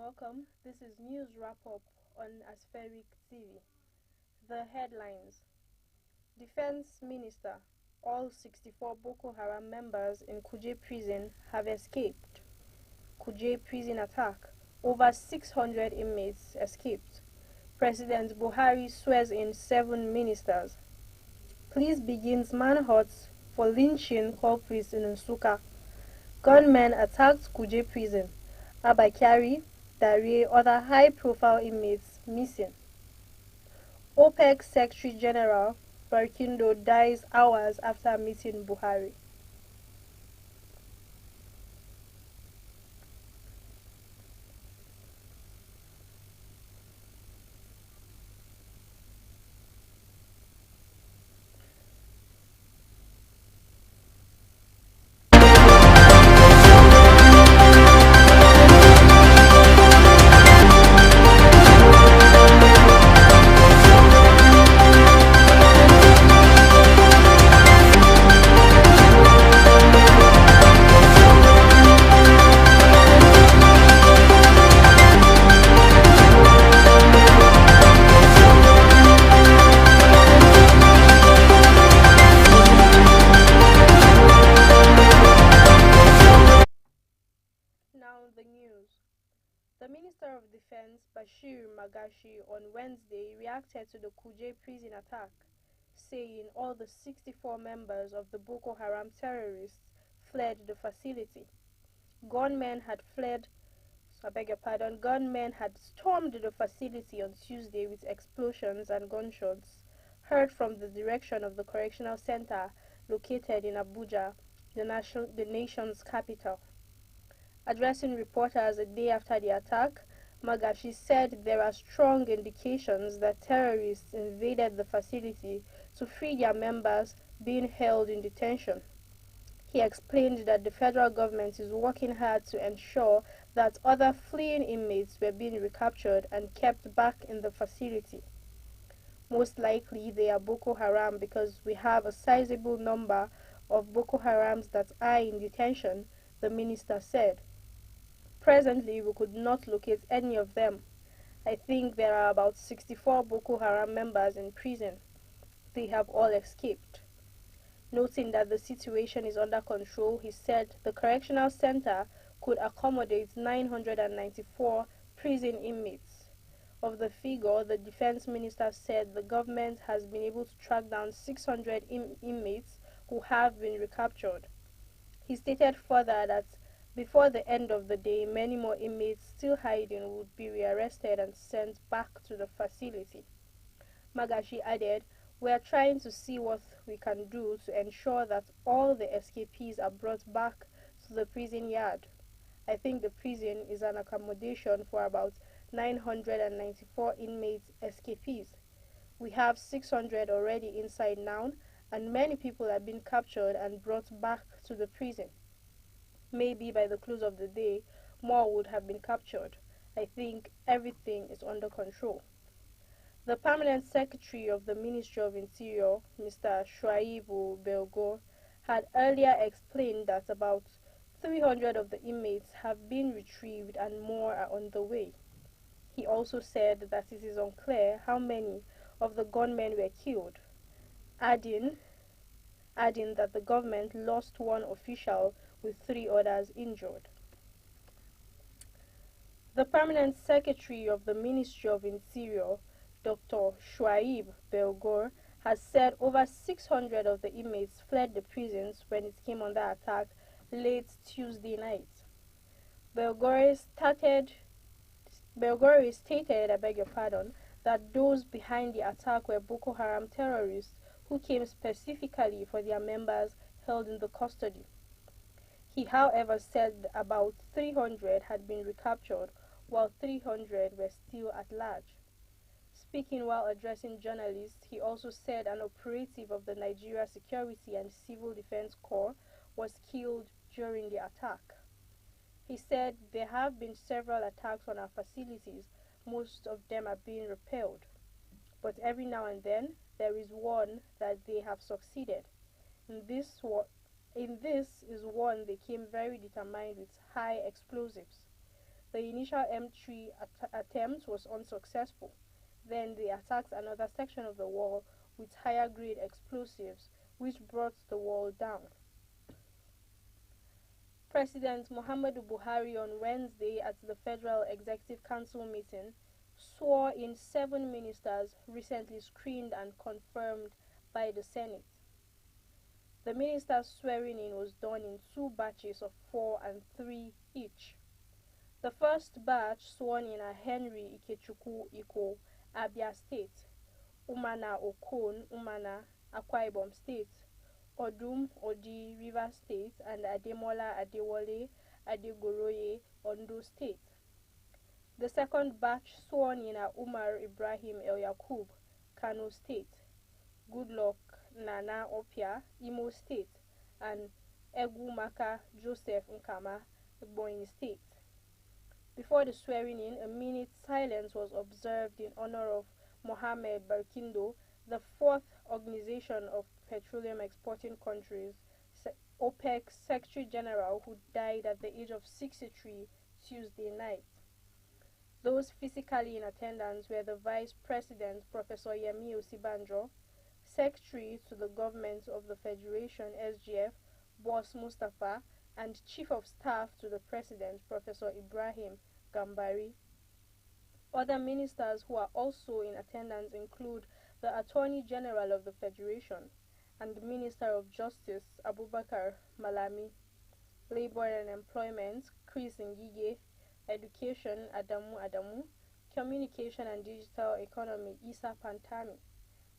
Welcome. This is News Wrap-Up on Asphericnews. The headlines. Defense Minister. All 64 Boko Haram members in Kuje Prison have escaped. Kuje Prison attack. Over 600 inmates escaped. President Buhari swears in 7 ministers. Police begins manhunt for lynching culprits in Nsukka. Gunmen attacked Kuje Prison. Abakari, Dare, other high-profile inmates missing. OPEC Secretary General Barkindo dies hours after meeting Buhari. The news. The Minister of Defense, Bashir Magashi, on Wednesday reacted to the Kuje prison attack, saying all the 64 members of the Boko Haram terrorists fled the facility. Gunmen had stormed the facility on Tuesday with explosions and gunshots heard from the direction of the correctional center located in Abuja, the nation's capital. Addressing reporters a day after the attack, Magashi said there are strong indications that terrorists invaded the facility to free their members being held in detention. He explained that the federal government is working hard to ensure that other fleeing inmates were being recaptured and kept back in the facility. Most likely they are Boko Haram because we have a sizable number of Boko Harams that are in detention, the minister said. Presently, we could not locate any of them. I think there are about 64 Boko Haram members in prison. They have all escaped. Noting that the situation is under control, he said the correctional center could accommodate 994 prison inmates. Of the figure, the defense minister said the government has been able to track down 600 inmates who have been recaptured. He stated further that before the end of the day, many more inmates still hiding would be rearrested and sent back to the facility. Magashi added, "We are trying to see what we can do to ensure that all the escapees are brought back to the prison yard. I think the prison is an accommodation for about 994 inmates escapees. We have 600 already inside now, and many people have been captured and brought back to the prison. Maybe by the close of the day, more would have been captured. I think everything is under control." The Permanent Secretary of the Ministry of Interior, Mr. Shuaib Belgore, had earlier explained that about 300 of the inmates have been retrieved and more are on the way. He also said that it is unclear how many of the gunmen were killed, adding that the government lost one official with 3 others injured. The Permanent Secretary of the Ministry of Interior, Dr. Shuaib Belgore, has said over 600 of the inmates fled the prisons when it came under attack late Tuesday night. Belgore stated, I beg your pardon, that those behind the attack were Boko Haram terrorists who came specifically for their members held in the custody. He, however, said about 300 had been recaptured, while 300 were still at large. Speaking while addressing journalists, he also said an operative of the Nigeria Security and Civil Defense Corps was killed during the attack. He said there have been several attacks on our facilities, most of them are being repelled. But every now and then, there is one that they have succeeded. In this is one they came very determined with high explosives. The initial M3 attempt was unsuccessful. Then they attacked another section of the wall with higher grade explosives, which brought the wall down. President Muhammadu Buhari on Wednesday at the Federal Executive Council meeting swore in 7 ministers recently screened and confirmed by the Senate. The ministers' swearing in was done in 2 batches of 4 and 3 each. The first batch sworn in are Henry Ikechukwu Iko, Abia State; Umana Okon Umana, Akwa Ibom State; Odum Odi, Rivers State; and Ademola Adewale Adegoroye, Ondo State. The second batch sworn in are Umar Ibrahim El Yakub, Kano State; Goodluck Nana Opia, Imo State; and Egu Maka Joseph Nkama, Ebonyi State. Before the swearing in, a minute silence was observed in honor of Mohamed Barkindo, the 4th Organization of Petroleum Exporting Countries, OPEC Secretary General, who died at the age of 63 Tuesday night. Those physically in attendance were the Vice President, Professor Yemi Osibanjo, Secretary to the Government of the Federation, SGF, Boss Mustafa, and Chief of Staff to the President, Professor Ibrahim Gambari. Other ministers who are also in attendance include the Attorney General of the Federation and the Minister of Justice, Abubakar Malami; Labor and Employment, Chris Ngige; Education, Adamu; Communication and Digital Economy, Isa Pantami;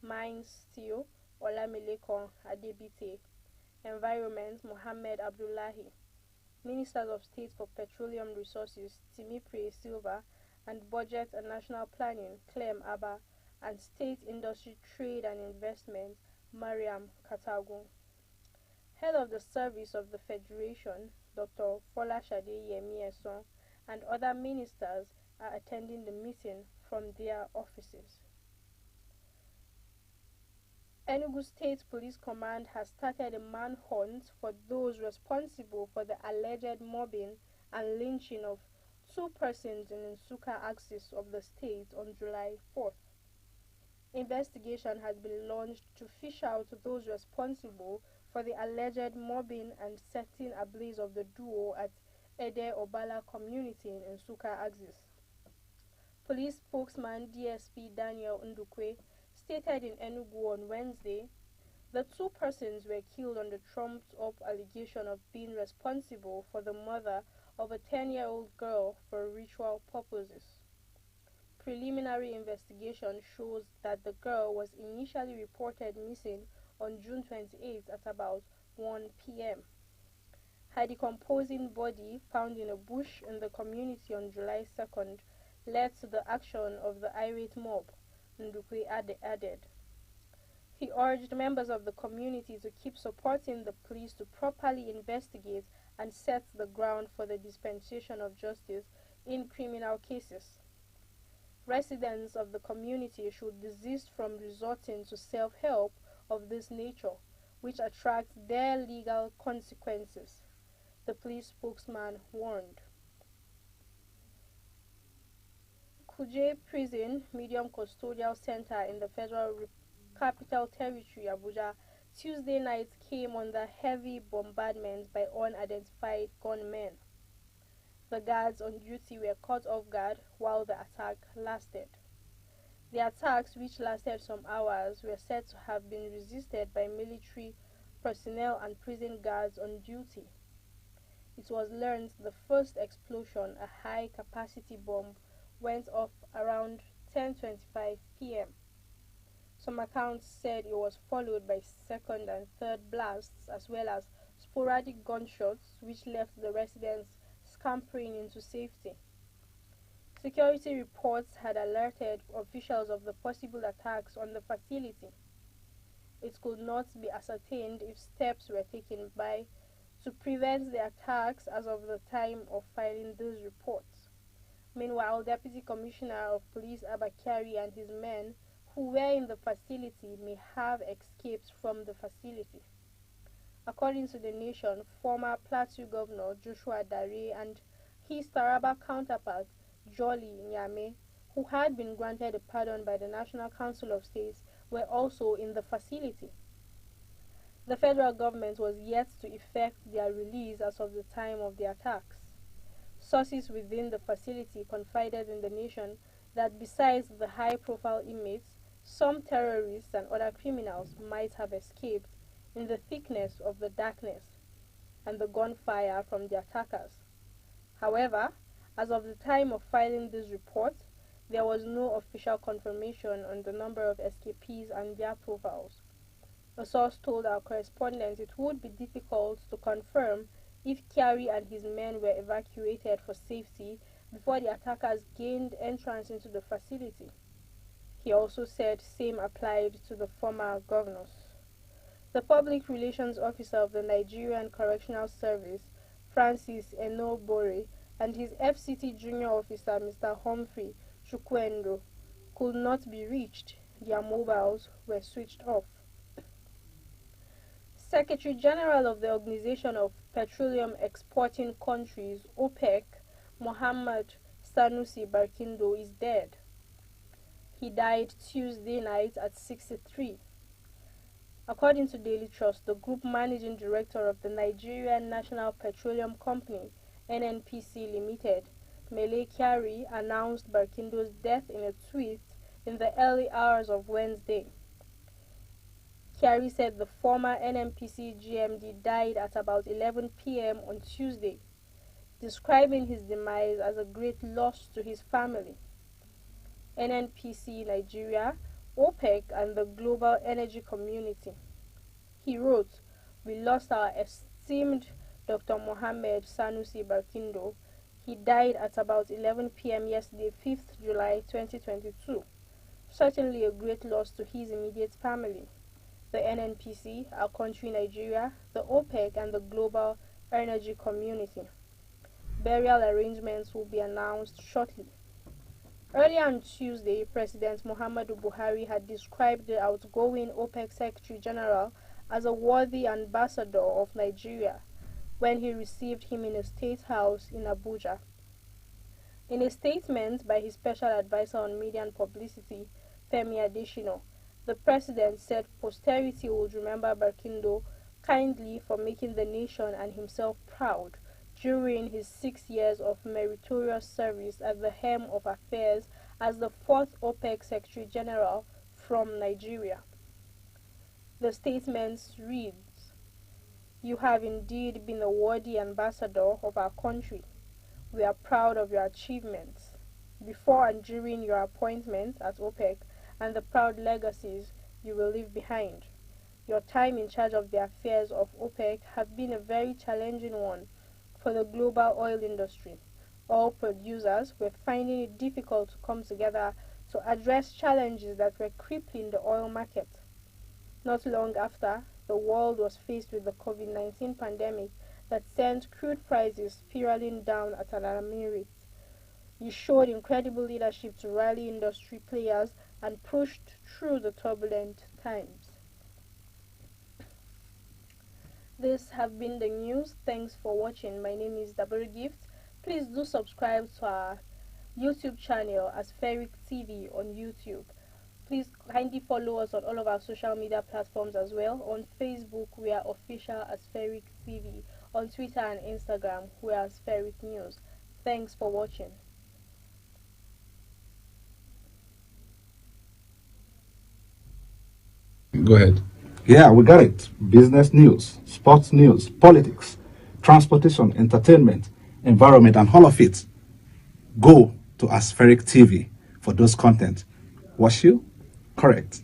Mines, Steel, Olamilekon Adebite; Environment, Mohammed Abdullahi; Ministers of State for Petroleum Resources, Timipre Silva; and Budget and National Planning, Clem Abba; and State Industry, Trade and Investment, Mariam Katagun. Head of the Service of the Federation, Dr. Folashade Yemi Eson, and other ministers are attending the meeting from their offices. Enugu State Police Command has started a manhunt for those responsible for the alleged mobbing and lynching of 2 persons in Nsukka axis of the state on July 4th. Investigation has been launched to fish out those responsible for the alleged mobbing and setting ablaze of the duo at Ede Obala community in Nsukka axis. Police spokesman DSP Daniel Ndukwe stated in Enugu on Wednesday, the 2 persons were killed on the trumped-up allegation of being responsible for the murder of a 10-year-old girl for ritual purposes. Preliminary investigation shows that the girl was initially reported missing on June 28 at about 1 p.m. Her decomposing body, found in a bush in the community on July 2nd, led to the action of the irate mob, Ndukwe added. He urged members of the community to keep supporting the police to properly investigate and set the ground for the dispensation of justice in criminal cases. Residents of the community should desist from resorting to self-help of this nature, which attracts their legal consequences, the police spokesman warned. Kuje Prison, medium custodial center in the Federal Capital Territory, Abuja, Tuesday night came under heavy bombardment by unidentified gunmen. The guards on duty were caught off guard while the attack lasted. The attacks, which lasted some hours, were said to have been resisted by military personnel and prison guards on duty. it was learned the first explosion, a high-capacity bomb, went off around 10:25 p.m. Some accounts said it was followed by second and third blasts as well as sporadic gunshots which left the residents scampering into safety. Security reports had alerted officials of the possible attacks on the facility. It could not be ascertained if steps were taken to prevent the attacks as of the time of filing those reports. Meanwhile, Deputy Commissioner of Police Abba Kyari and his men who were in the facility may have escaped from the facility. According to The Nation, former Plateau Governor Joshua Dare and his Taraba counterpart Jolly Nyame, who had been granted a pardon by the National Council of States, were also in the facility. The federal government was yet to effect their release as of the time of the attacks. Sources within the facility confided in The Nation that besides the high-profile inmates, some terrorists and other criminals might have escaped in the thickness of the darkness and the gunfire from the attackers. However, as of the time of filing this report, there was no official confirmation on the number of escapees and their profiles. A source told our correspondent it would be difficult to confirm if Kyari and his men were evacuated for safety before the attackers gained entrance into the facility. He also said same applied to the former governors. The public relations officer of the Nigerian Correctional Service, Francis Enobore, and his FCT junior officer, Mr. Humphrey Chukwendo, could not be reached. Their mobiles were switched off. Secretary General of the Organization of Petroleum Exporting Countries, OPEC, Mohammed Sanusi Barkindo, is dead. He died Tuesday night at 63. According to Daily Trust, the group managing director of the Nigerian National Petroleum Company, NNPC Limited, Mele Kyari, announced Barkindo's death in a tweet in the early hours of Wednesday. Kyari said the former NNPC GMD died at about 11 p.m. on Tuesday, describing his demise as a great loss to his family. NNPC Nigeria, OPEC, and the global energy community. He wrote, "We lost our esteemed Dr. Mohammed Sanusi Barkindo. He died at about 11 p.m. yesterday, 5th July 2022. Certainly a great loss to his immediate family. The NNPC, our country Nigeria, the OPEC, and the global energy community. Burial arrangements will be announced shortly." Earlier on Tuesday, President Muhammadu Buhari had described the outgoing OPEC Secretary General as a worthy ambassador of Nigeria when he received him in a state house in Abuja. In a statement by his special advisor on media and publicity, Femi Adesina, the president said posterity would remember Barkindo kindly for making the nation and himself proud during his 6 years of meritorious service at the helm of affairs as the fourth OPEC Secretary General from Nigeria. The statement reads, "You have indeed been a worthy ambassador of our country. We are proud of your achievements before and during your appointment at OPEC and the proud legacies you will leave behind. Your time in charge of the affairs of OPEC have been a very challenging one for the global oil industry. All producers were finding it difficult to come together to address challenges that were crippling the oil market. Not long after, the world was faced with the COVID-19 pandemic that sent crude prices spiraling down at an alarming rate. You showed incredible leadership to rally industry players and pushed through the turbulent times." This have been the news. Thanks for watching. My name is Dabur Gift. Please do subscribe to our YouTube channel, Aspheric TV on YouTube. Please kindly follow us on all of our social media platforms as well. On Facebook, we are official Aspheric TV. On Twitter and Instagram, we are Asphericnews. Thanks for watching. Go ahead. Yeah, we got it. Business news, sports news, politics, transportation, entertainment, environment, and all of it, go to Aspheric TV for those content. Was you correct?